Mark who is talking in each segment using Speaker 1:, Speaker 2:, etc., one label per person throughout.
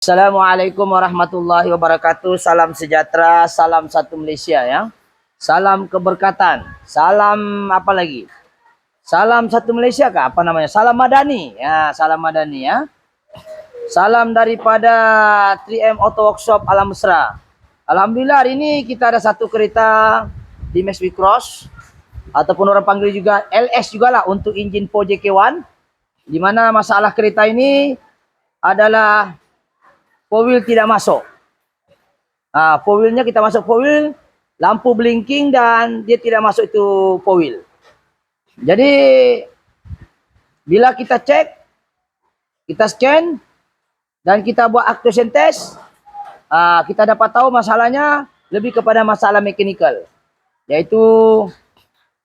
Speaker 1: Assalamualaikum warahmatullahi wabarakatuh. Salam sejahtera, salam satu Malaysia ya. Salam keberkatan. Salam apa lagi? Salam satu Malaysia kah? Apa namanya? Salam Madani. Ya, salam Madani ya. Salam daripada 3M Auto Workshop Alam Mesra. Alhamdulillah hari ini kita ada satu kereta di Maxwell Cross ataupun orang panggil juga LS jugalah untuk enjin 4JK1. Di mana masalah kereta ini adalah four wheel tidak masuk. Four wheelnya kita masuk four wheel, lampu blinking dan dia tidak masuk itu four wheel. Jadi bila kita cek, kita scan dan kita buat actuation test, kita dapat tahu masalahnya lebih kepada masalah mechanical, yaitu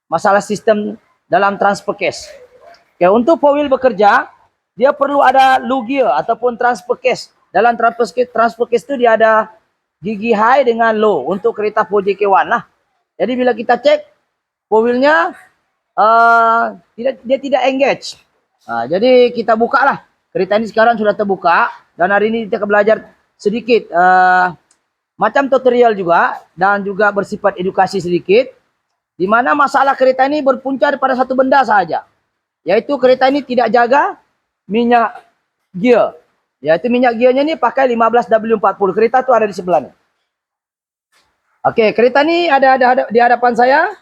Speaker 1: masalah sistem dalam transfer case. Okay, untuk four wheel bekerja, dia perlu ada low gear ataupun transfer case. Dalam transfer case itu dia ada gigi high dengan low untuk kereta 4JK1 lah. Jadi bila kita cek four wheelnya dia tidak engage. Jadi kita buka lah. Kereta ini sekarang sudah terbuka dan hari ini kita akan belajar sedikit macam tutorial juga dan juga bersifat edukasi sedikit. Di mana masalah kereta ini berpunca pada satu benda saja, yaitu kereta ini tidak jaga minyak gear. Yaitu minyak gearnya ini pakai 15W40. Kereta itu ada di sebelahnya. Oke, kereta ini ada di hadapan saya.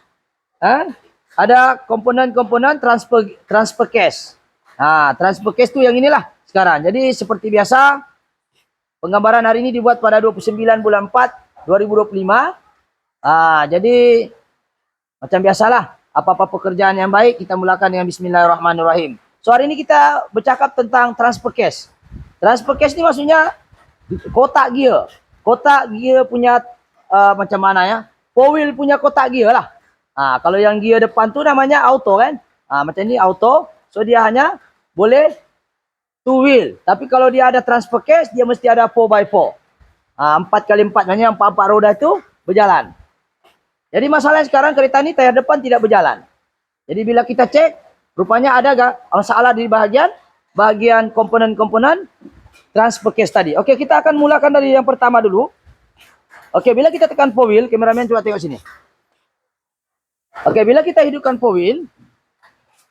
Speaker 1: Ada komponen-komponen transfer case. Transfer case itu yang inilah sekarang. Jadi seperti biasa, penggambaran hari ini dibuat pada 29 bulan 4 2025. Jadi macam biasalah, apa-apa pekerjaan yang baik kita mulakan dengan bismillahirrahmanirrahim. So hari ini kita bercakap tentang transfer case. Transfer case ini maksudnya kotak gear. Kotak gear punya macam mana ya? Four wheel punya kotak gear lah. Kalau yang gear depan tu namanya auto kan? Macam ni auto. So dia hanya boleh two wheel. Tapi kalau dia ada transfer case, dia mesti ada 4x4. 4x4, maknanya 4 roda itu berjalan. Jadi masalahnya sekarang kereta ini tayar depan tidak berjalan. Jadi bila kita cek, rupanya ada masalah di bagian komponen-komponen transfer case tadi. Oke, kita akan mulakan dari yang pertama dulu. Oke, bila kita tekan four wheel, kameramen coba tengok sini. Oke, bila kita hidupkan four wheel,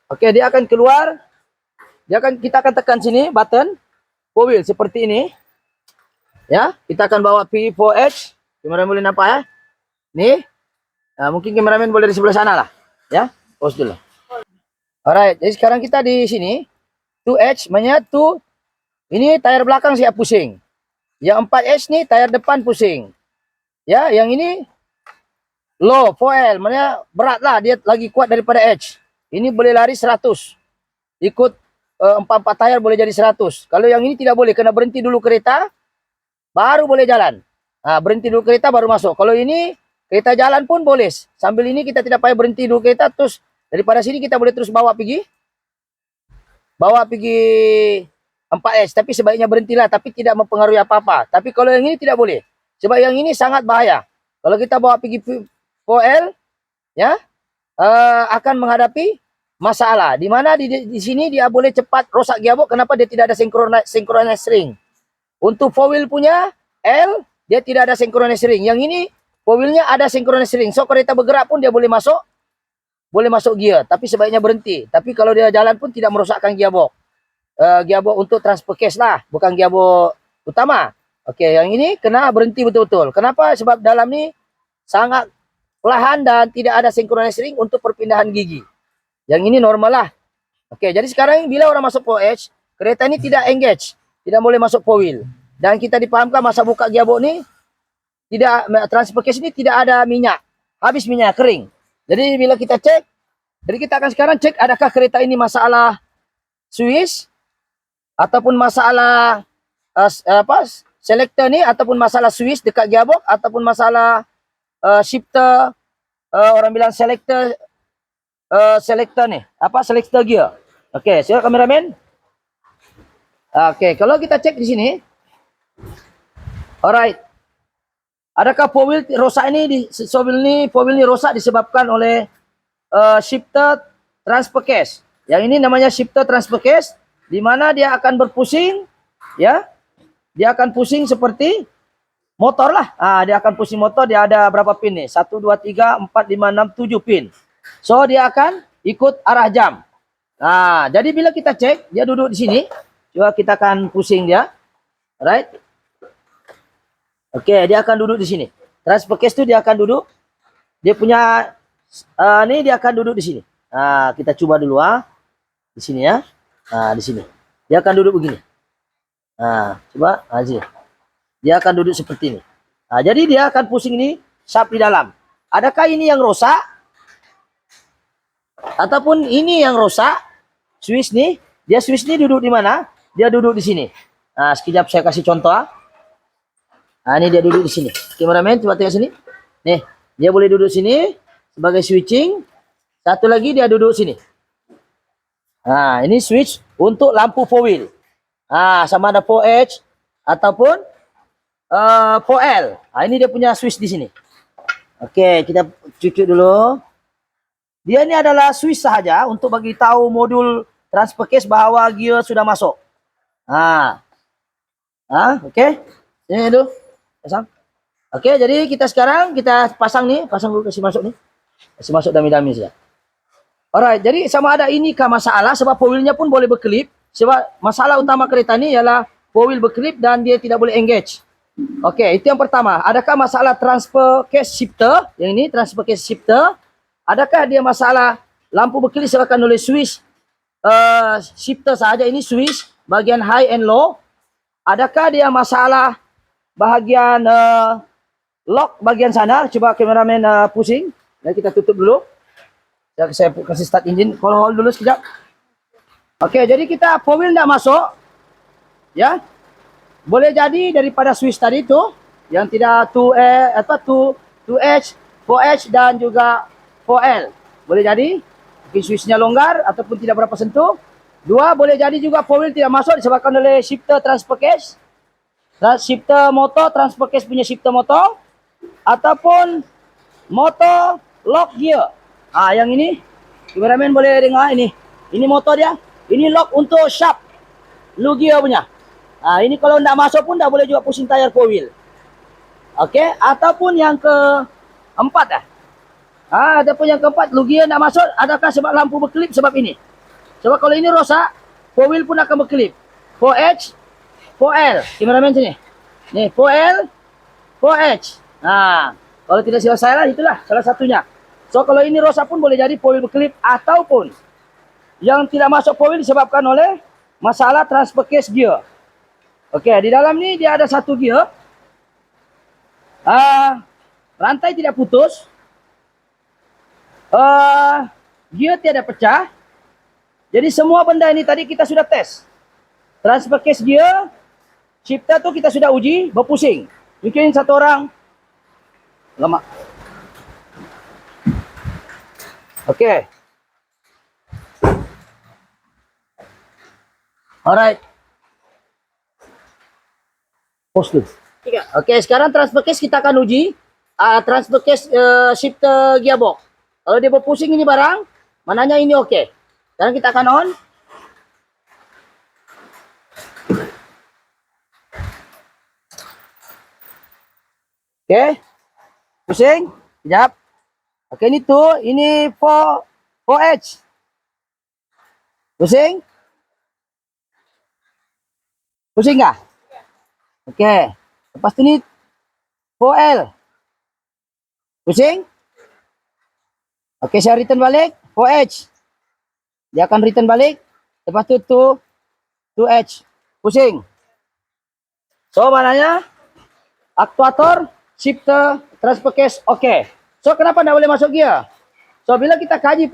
Speaker 1: oke, dia akan keluar. Kita akan tekan sini button four wheel seperti ini. Ya, kita akan bawa P4H. Kameramen boleh nampak ya? Nih. Mungkin kameramen boleh di sebelah sana lah. Ya, pause dulu. Alright, jadi sekarang kita di sini. 2H, maknanya 2, ini tayar belakang siap pusing. Yang 4H nih, tayar depan pusing. Ya, yang ini low, 4L, maknanya berat lah, dia lagi kuat daripada H. Ini boleh lari 100. Ikut 4 tayar boleh jadi 100. Kalau yang ini tidak boleh, kena berhenti dulu kereta, baru boleh jalan. Berhenti dulu kereta, baru masuk. Kalau ini, kereta jalan pun boleh. Sambil ini kita tidak payah berhenti dulu kereta, terus daripada sini kita boleh terus bawa pergi 4S, tapi sebaiknya berhentilah, tapi tidak mempengaruhi apa-apa. Tapi kalau yang ini tidak boleh, sebab yang ini sangat bahaya. Kalau kita bawa pergi 4L, ya, akan menghadapi masalah. Di mana di sini dia boleh cepat rosak gearbox. Kenapa? Dia tidak ada synchronous ring. Untuk four wheel punya L, dia tidak ada synchronous ring. Yang ini four wheelnya ada synchronous ring. So kereta bergerak pun dia boleh masuk gear, tapi sebaiknya berhenti. Tapi kalau dia jalan pun tidak merosakkan gearbox. Gearbox untuk transfer case lah, bukan gearbox utama. Oke, yang ini kena berhenti betul-betul. Kenapa? Sebab dalam ni sangat perlahan dan tidak ada synchronous ring untuk perpindahan gigi. Yang ini normal lah. Oke, jadi sekarang bila orang masuk 4H, kereta ini tidak engage, tidak boleh masuk four wheel. Dan kita dipahamkan masa buka gearbox ni, transfer case ini tidak ada minyak, habis minyak, kering. Jadi bila kita cek, jadi kita akan sekarang cek adakah kereta ini masalah switch ataupun masalah selector ni, ataupun masalah switch dekat gearbox, ataupun masalah shifter, orang bilang selector ni, selector gear. Okey, siap kameramen. Okey, kalau kita cek di sini. Alright. Adakah four wheel rosak ini four wheel ini rosak disebabkan oleh shifter transfer case. Yang ini namanya shifter transfer case, di mana dia akan berpusing, ya. dia akan pusing seperti motor lah. Dia akan pusing motor, dia ada berapa pin nih? 1, 2, 3, 4, 5, 6, 7 pin. So, dia akan ikut arah jam. Jadi bila kita cek, dia duduk di sini. Coba kita akan pusing dia. Alright. Oke, dia akan duduk di sini. Transfer case itu dia akan duduk. Dia punya, ini dia akan duduk di sini. Kita coba dulu di sini ya. Di sini. Dia akan duduk begini. Coba sini. Dia akan duduk seperti ini. Jadi dia akan pusing ini sharp di dalam. Adakah ini yang rosak? Ataupun ini yang rosak? Switch nih. Dia switch nih duduk di mana? Dia duduk di sini. Sekejap saya kasih contoh. Ini dia duduk di sini. Kameramen coba tengok sini. Nih, dia boleh duduk sini sebagai switching. Satu lagi dia duduk sini. Ini switch untuk lampu 4 wheel. Sama ada 4H ataupun 4L. Ini dia punya switch di sini. Oke, kita cucuk dulu. Dia ini adalah switch sahaja untuk bagi tahu modul transfer case bahwa gear sudah masuk. Oke. Ini dulu. Pasang. Oke, jadi kita sekarang kita pasang nih, pasang dulu, kasih masuk nih. Kasih masuk dami-dami saja. Alright, jadi sama ada ini kah masalah sebab 4 wheel-nya pun boleh berkelip. Sebab masalah utama kereta ini ialah 4 wheel berkelip dan dia tidak boleh engage. Oke, itu yang pertama. Adakah masalah transfer case shifter? Yang ini transfer case shifter. Adakah dia masalah lampu berkelip disebabkan oleh switch shifter saja? Ini switch bagian high and low. Adakah dia masalah bahagian lock bagian sana? Coba kameramen pusing. Dan kita tutup dulu. Saya kasih start engine. Kalau hold dulu sekejap. Oke, jadi kita 4 wheel tidak masuk. Ya. Boleh jadi daripada switch tadi itu yang tidak 2H, 4H dan juga 4L. Boleh jadi mungkin switchnya longgar ataupun tidak berapa sentuh. Dua, boleh jadi juga 4 wheel tidak masuk disebabkan oleh shifter transfer case. Shifter motor, transfer case punya shifter motor ataupun motor lock gear. Yang ini kameramen boleh dengar ini. Ini motor dia. Ini lock untuk shaft lock gear punya. Ini kalau tidak masuk pun dah boleh juga pusing tayar 4 wheel. Oke, ataupun yang keempat ataupun yang keempat lock gear tidak masuk, adakah sebab lampu berkelip sebab ini? Sebab kalau ini rosak, 4 wheel pun akan berkelip. 4H, 4L. Kameramen sini. Nih, 4L, 4H. Kalau tidak selesai lah, itulah salah satunya. So, kalau ini rosak pun boleh jadi 4 wheel berkelip ataupun yang tidak masuk 4 wheel disebabkan oleh masalah transfer case gear. Oke, di dalam ni dia ada satu gear. Rantai tidak putus. Gear tiada pecah. Jadi semua benda ini tadi kita sudah tes. Transfer case gear, shifter tu kita sudah uji, berpusing. Mungkin satu orang lama. Oke. Alright. Post dulu. Oke, sekarang transfer case kita akan uji. Transfer case shifter gearbox. Kalau dia berpusing ini barang, mananya ini oke. Sekarang kita akan on. Oke. Pusing. Sekejap. Oke, ini tuh. Ini 4H. Pusing. Pusing nggak? Oke. Lepas ini 4L. Pusing. Oke, saya return balik. 4H. Dia akan return balik. Lepas itu 2H. Pusing. So, mananya? Aktuator, shifter, transfer case, oke. So, kenapa tidak boleh masuk gear? So, bila kita kaji,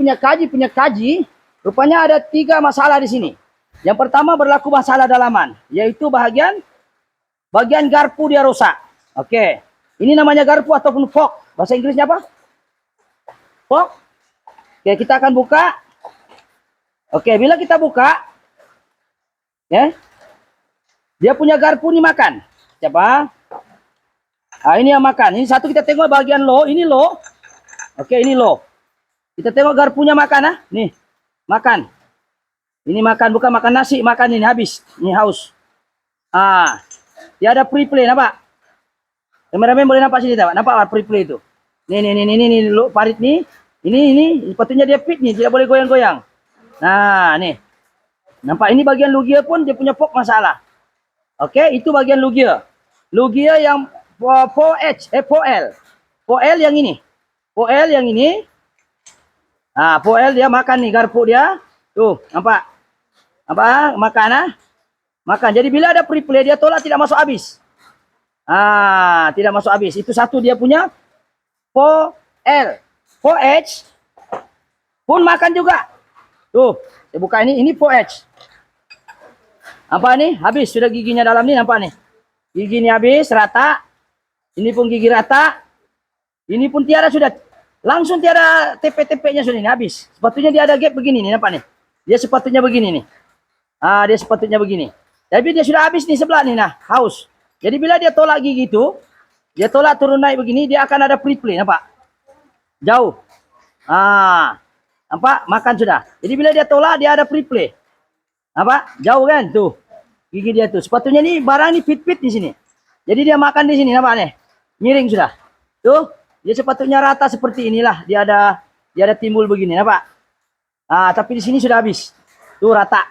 Speaker 1: rupanya ada 3 masalah di sini. Yang pertama berlaku masalah dalaman, yaitu bagian garpu dia rusak. Oke. Ini namanya garpu ataupun fork. Bahasa Inggrisnya apa? Fork. Oke, kita akan buka. Oke, bila kita buka, ya, dia punya garpu ini makan. Siapa? Ini yang makan. Ini satu kita tengok bagian low. Ini low. Oke, ini low. Kita tengok garpunya makan. Nih, makan. Ini makan, bukan makan nasi, makan ini habis. Ini haus. Dia ada preplay, nampak? Kameramen boleh nampak sini tak? Nampak preplay itu? Nih, lo parit nih. Ini sepatunya dia fit nih, tidak boleh goyang-goyang. Nah, nih. Nampak ini bagian lugia pun dia punya fork masalah. Oke, itu bagian lugia. Lugia yang 4H, 4L. 4L yang ini. 4L yang ini. Nah, 4L dia makan nih garpu dia. Tuh, nampak? Nampak? Makan ah. Makan. Jadi bila ada preplay dia tolak tidak masuk habis. Tidak masuk habis. Itu satu dia punya 4L. 4H pun makan juga. Tuh, saya buka ini 4H. Apa nih? Habis sudah giginya dalam nih, nampak nih. Gigi ini habis rata. Ini pun gigi rata. Ini pun tiada sudah. Langsung tiada TP-TP-nya sudah ini habis. Sepatunya dia ada gap begini nih, nampak nih. Dia sepatunya begini nih. Dia sepatunya begini. Tapi dia sudah habis nih sebelah nih, nah, haus. Jadi bila dia tolak gigi itu, dia tolak turun naik begini, dia akan ada preplay, nampak? Jauh. Nampak? Makan sudah. Jadi bila dia tolak, dia ada preplay. Nampak? Jauh kan? Tuh. Gigi dia tuh. Sepatunya ini barang ini fit-fit di sini. Jadi dia makan di sini, nampak nih? Miring sudah. Tuh. Dia sepatunya rata seperti inilah. Dia ada timbul begini, nampak? Tapi di sini sudah habis. Tuh rata.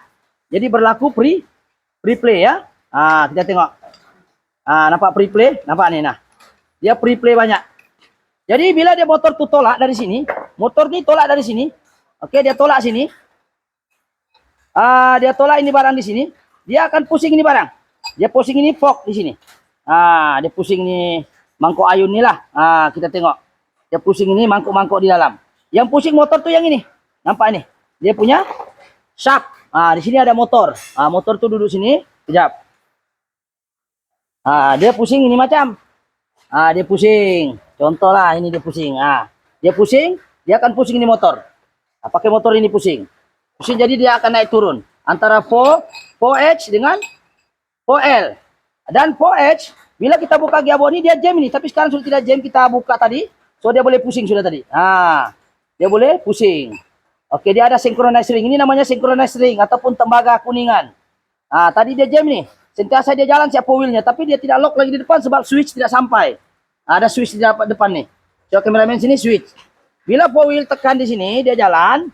Speaker 1: Jadi berlaku preplay ya. Kita tengok. Nampak preplay? Nampak nih, nah. Dia preplay banyak. Jadi bila dia motor tuh tolak dari sini, motor ini tolak dari sini. Oke, dia tolak sini. Dia tolak ini barang di sini. Dia akan pusing ini barang. Dia pusing ini fork di sini. Dia pusing ini mangkok ayun nih lah. Kita tengok. Dia pusing ini mangkok-mangkok di dalam. Yang pusing motor tuh yang ini. Nampak ini. Dia punya shaft. Di sini ada motor. Motor tuh duduk sini. Kejap. Dia pusing ini macam. Dia pusing. Contoh lah ini dia pusing. Dia pusing. Dia akan pusing ini motor. Pakai motor ini pusing. Pusing jadi dia akan naik turun. Antara 4H dengan 4L. Dan 4H. Bila kita buka gearbox ini dia jam ini. Tapi sekarang sudah tidak jam kita buka tadi. So dia boleh pusing sudah tadi. Dia boleh pusing. Oke, dia ada synchronized ring. Ini namanya synchronized ring ataupun tembaga kuningan. Tadi dia jam nih. Sentiasa dia jalan siap wheelnya. Tapi dia tidak lock lagi di depan sebab switch tidak sampai. Ada switch di depan nih. Coba kameramen sini switch. Bila 4 wheel tekan di sini dia jalan.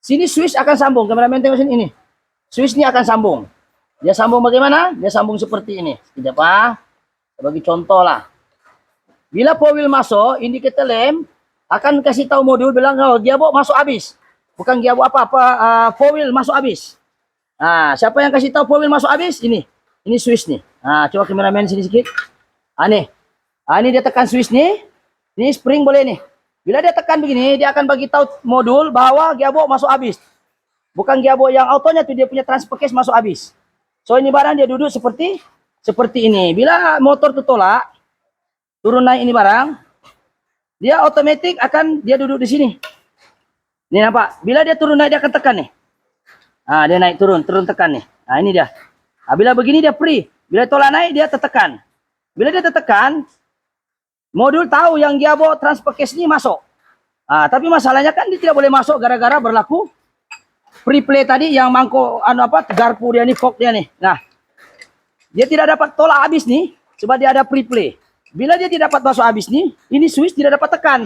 Speaker 1: Sini switch akan sambung. Kameramen tengok sini ini. Switch ini akan sambung. Dia sambung bagaimana? Dia sambung seperti ini. Sekejap bagi contoh lah. Bila 4 wheel masuk, indicator lamp akan kasih tahu modul bilang oh, gearbox masuk habis. Bukan gearbox apa-apa, 4 wheel masuk habis. Siapa yang kasih tahu 4 wheel masuk habis? Ini. Ini switch nih. Coba kameramen sini sedikit. Nih. Ini dia tekan switch nih. Ini spring boleh nih. Bila dia tekan begini, dia akan bagi tahu modul bahwa gearbox masuk habis. Bukan gearbox yang autonya tuh dia punya transfer case masuk habis. So ini barang dia duduk seperti ini. Bila motor tuh tolak, turun naik ini barang, dia otomatis akan dia duduk di sini. Ini nampak. Bila dia turun naik dia akan tekan nih. Dia naik turun tekan nih. Ini dia. Bila begini dia free. Bila tolak naik dia tertekan. Bila dia tertekan, modul tahu yang gearbox transfer case ini masuk. Tapi masalahnya kan dia tidak boleh masuk gara-gara berlaku preplay tadi yang mangkok garpu dia nih, fork dia nih. Nah, dia tidak dapat tolak habis nih sebab dia ada preplay. Bila dia tidak dapat masuk habis nih, ini switch tidak dapat tekan.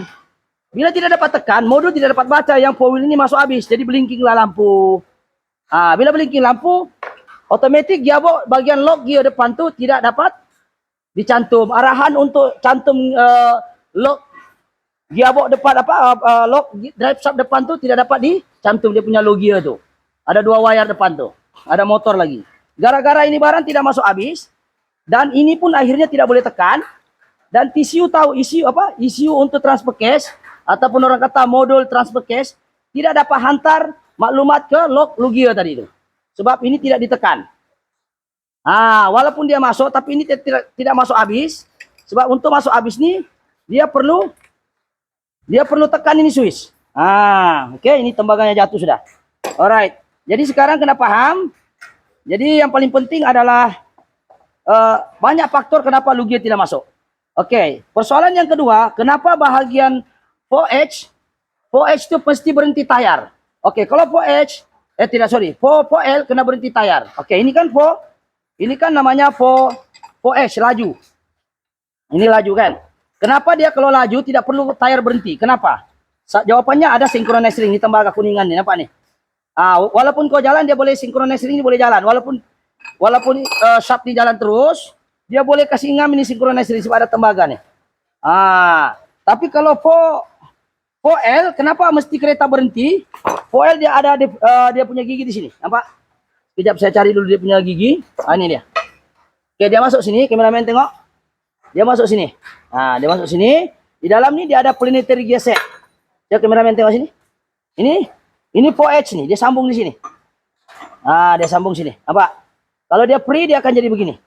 Speaker 1: Bila tidak dapat tekan, modul tidak dapat baca yang 4 wheel ini masuk habis. Jadi blinkinglah lampu. Bila blinking lampu, otomatis gearbox bagian lock gear depan tuh tidak dapat dicantum. Arahan untuk cantum lock gearbox depan lock drive shaft depan tuh tidak dapat dicantum dia punya lock gear tuh. Ada 2 wire depan tuh. Ada motor lagi. Gara-gara ini barang tidak masuk habis dan ini pun akhirnya tidak boleh tekan dan TCU tahu ECU untuk transfer case ataupun orang kata modul transfer case tidak dapat hantar maklumat ke lock gear tadi itu. Sebab ini tidak ditekan. Walaupun dia masuk tapi ini tidak masuk habis. Sebab untuk masuk habis nih dia perlu tekan ini switch. Oke, ini tembaganya jatuh sudah. Alright. Jadi sekarang kena paham. Jadi yang paling penting adalah banyak faktor kenapa lock gear tidak masuk. Oke, persoalan yang kedua, kenapa bahagian 4H itu mesti berhenti tayar. Oke, kalau 4H 4L kena berhenti tayar. Oke, ini kan namanya 4 4H laju. Ini laju kan. Kenapa dia kalau laju tidak perlu tayar berhenti? Kenapa? Jawabannya ada synchronize ring di tembaga kuningan nih, nampak nih. Walaupun kau jalan dia boleh synchronize ring, dia boleh jalan. Walaupun shaft di jalan terus, dia boleh kasih ngam ini synchronize ring sebab ada tembaga nih. Tapi kalau 4L, kenapa mesti kereta berhenti? 4L dia ada dia punya gigi di sini, nampak? Sekejap saya cari dulu dia punya gigi. Ini dia. Oke, dia masuk sini, kameramen tengok. Dia masuk sini. Dia masuk sini. Di dalam ni dia ada planetary gear set. Ya, kameramen tengok sini. Ini 4H nih, dia sambung di sini. Dia sambung sini. Nampak? Kalau dia free dia akan jadi begini.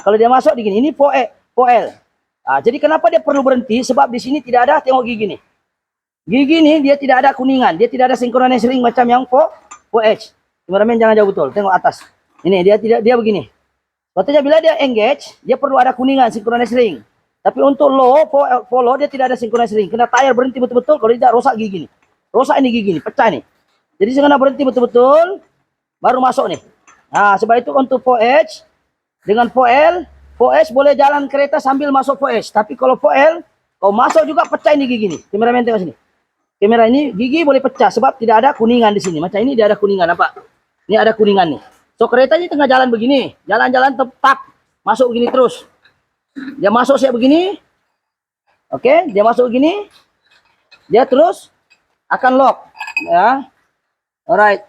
Speaker 1: Kalau dia masuk begini, ini 4L. Jadi kenapa dia perlu berhenti? Sebab di sini tidak ada, tengok gigi nih. Gigi nih dia tidak ada kuningan, dia tidak ada synchronize ring macam yang 4H. Kameramen jangan jauh betul, tengok atas. Ini dia begini. Katanya bila dia engage, dia perlu ada kuningan synchronize ring. Tapi untuk low, follow dia tidak ada synchronize ring. Kena tayar berhenti betul-betul, kalau tidak rosak gigi nih. Rosak ini gigi nih, pecah nih. Jadi saya kena berhenti betul-betul, baru masuk nih. Sebab itu untuk 4H dengan 4H boleh jalan kereta sambil masuk 4H. Tapi kalau 4L, kau masuk juga pecah ini gigi nih. Kameramen tengok sini. Kamera ini gigi boleh pecah sebab tidak ada kuningan di sini. Macam ini dia ada kuningan, nampak? Ini ada kuningan nih. So kereta ini tengah jalan begini, jalan-jalan tetap masuk begini terus. Dia masuk siap begini. Oke, dia masuk begini. Dia terus akan lock, ya. Alright.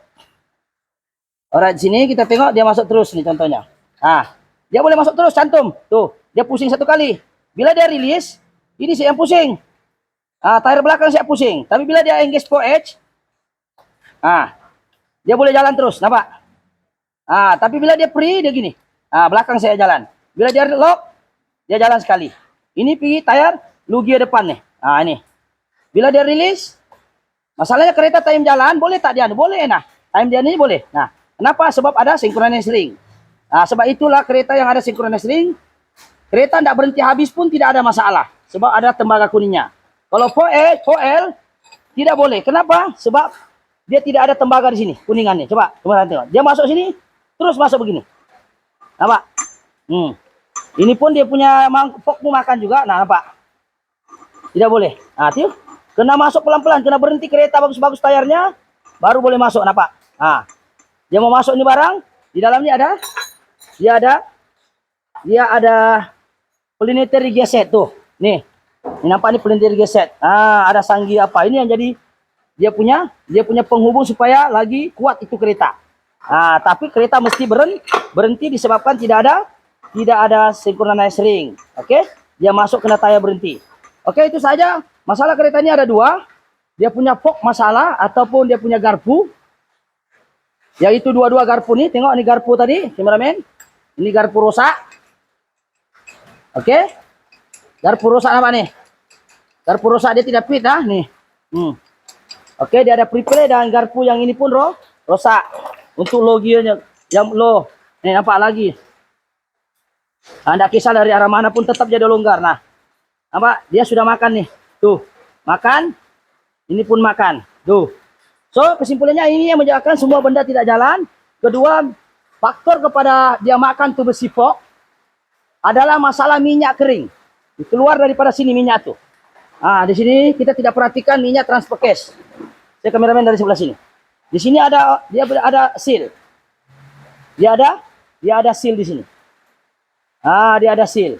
Speaker 1: Sini kita tengok dia masuk terus nih contohnya. Dia boleh masuk terus, cantum. Tuh, dia pusing satu kali. Bila dia rilis, ini saya yang pusing. Tayar belakang saya pusing. Tapi bila dia engage 4H, dia boleh jalan terus, nampak? Tapi bila dia free, dia gini. Belakang saya jalan. Bila dia lock, dia jalan sekali. Ini pergi tayar, lu gear depan nih. Ini. Bila dia rilis, masalahnya kereta time jalan, boleh tak dia? Boleh, nah. Time dia ini boleh. Nah, kenapa? Sebab ada synchronize ring. Sebab itulah kereta yang ada synchronize ring, kereta tidak berhenti habis pun tidak ada masalah. Sebab ada tembaga kuningnya. Kalau 4L, tidak boleh. Kenapa? Sebab dia tidak ada tembaga di sini, kuningannya. Coba, tengok. Dia masuk sini, terus masuk begini. Nampak? Ini pun dia punya mangkok mau makan juga. Nah, nampak? Tidak boleh. Tuh. Kena masuk pelan-pelan, kena berhenti kereta bagus-bagus tayarnya, baru boleh masuk, nampak? Dia mau masuk ini barang, di dalamnya ada dia ada planetary gear set tuh. Nih. Ini nampak nih planetary gear set. Ada sanggi apa? Ini yang jadi dia punya penghubung supaya lagi kuat itu kereta. Tapi kereta mesti berhenti disebabkan tidak ada synchronize ring. Oke? Dia masuk kena tayar berhenti. Oke, itu saja. Masalah kereta ini ada dua. Dia punya fork masalah ataupun dia punya garpu. Yaitu dua-dua garpu nih. Tengok ini garpu tadi, kameramen. Ini garpu rusak. Oke? Garpu rusak apa nih? Garpu rusak dia tidak fit nih. Oke, dia ada prepare dan garpu yang ini pun rusak. Untuk low gearnya yang low. Nih nampak lagi. Anda kisah dari arah mana pun tetap jadi longgar. Nah, nampak dia sudah makan nih. Tuh, makan. Ini pun makan. Tuh. So, kesimpulannya ini yang menyebabkan semua benda tidak jalan. Kedua, faktor kepada dia makan tuh besi fork adalah masalah minyak kering. Keluar daripada sini minyak tuh. Di sini kita tidak perhatikan minyak transfer case. Saya kameramen dari sebelah sini. Di sini dia ada seal. Dia ada seal di sini. Dia ada seal.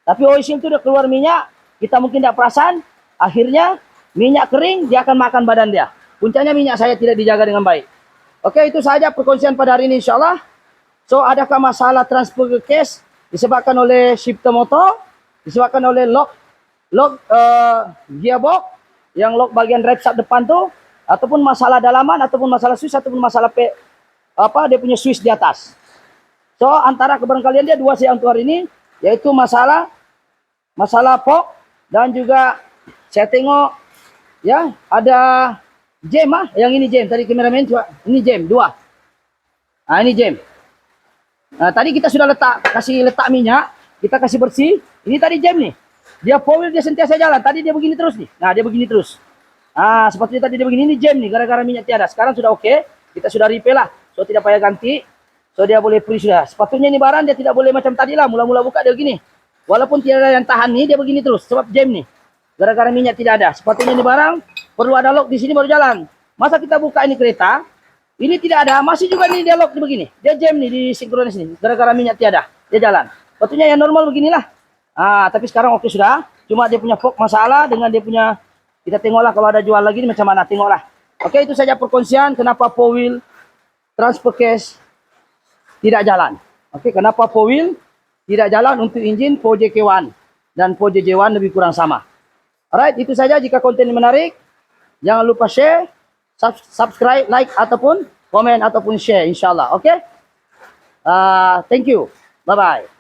Speaker 1: Tapi oil seal itu udah keluar minyak, kita mungkin tidak perasan, akhirnya minyak kering dia akan makan badan dia. Puncaknya minyak saya tidak dijaga dengan baik. Oke, itu saja perkongsian pada hari ini insyaallah. So, adakah masalah transfer case disebabkan oleh shifter motor, disebabkan oleh lock gearbox, yang lock bagian drive shaft depan tuh, ataupun masalah dalaman, ataupun masalah switch, ataupun masalah dia punya switch di atas. So, antara kebarangkalian dia dua yang untuk hari ini, yaitu masalah fork dan juga saya tengok ya ada jam yang ini jam tadi kameramen coba ini jam dua. Ini jam. Tadi kita sudah kasih letak minyak, kita kasih bersih. Ini tadi jam nih. Dia foil dia sentiasa jalan. Tadi dia begini terus nih. Nah, dia begini terus. Seperti tadi dia begini, ini jam nih gara-gara minyak tiada. Sekarang sudah oke. Kita sudah repair lah. So tidak payah ganti. So dia boleh free sudah. Sepatutnya ini barang dia tidak boleh macam tadi lah. Mula-mula buka dia begini. Walaupun tidak ada yang tahan nih, dia begini terus. Sebab jam nih. Gara-gara minyak tidak ada. Sepatutnya ini barang perlu ada lock di sini baru jalan. Masa kita buka ini kereta, ini tidak ada, masih juga nih dia lock di begini. Dia jam nih di sinkronis ini. Gara-gara minyak tiada, dia jalan. Sepatutnya yang normal beginilah. Tapi sekarang oke sudah. Cuma dia punya fork masalah dengan dia punya. Kita tengoklah kalau ada jual lagi macam mana. Tengoklah. Oke, itu saja perkongsian kenapa 4-wheel transfer case tidak jalan. Oke, kenapa 4-wheel tidak jalan untuk engine 4JK1 dan 4JJ1 lebih kurang sama. Alright, itu saja. Jika konten ini menarik, jangan lupa share, subscribe, like ataupun komen ataupun share, insyaallah. Oke. Thank you. Bye bye.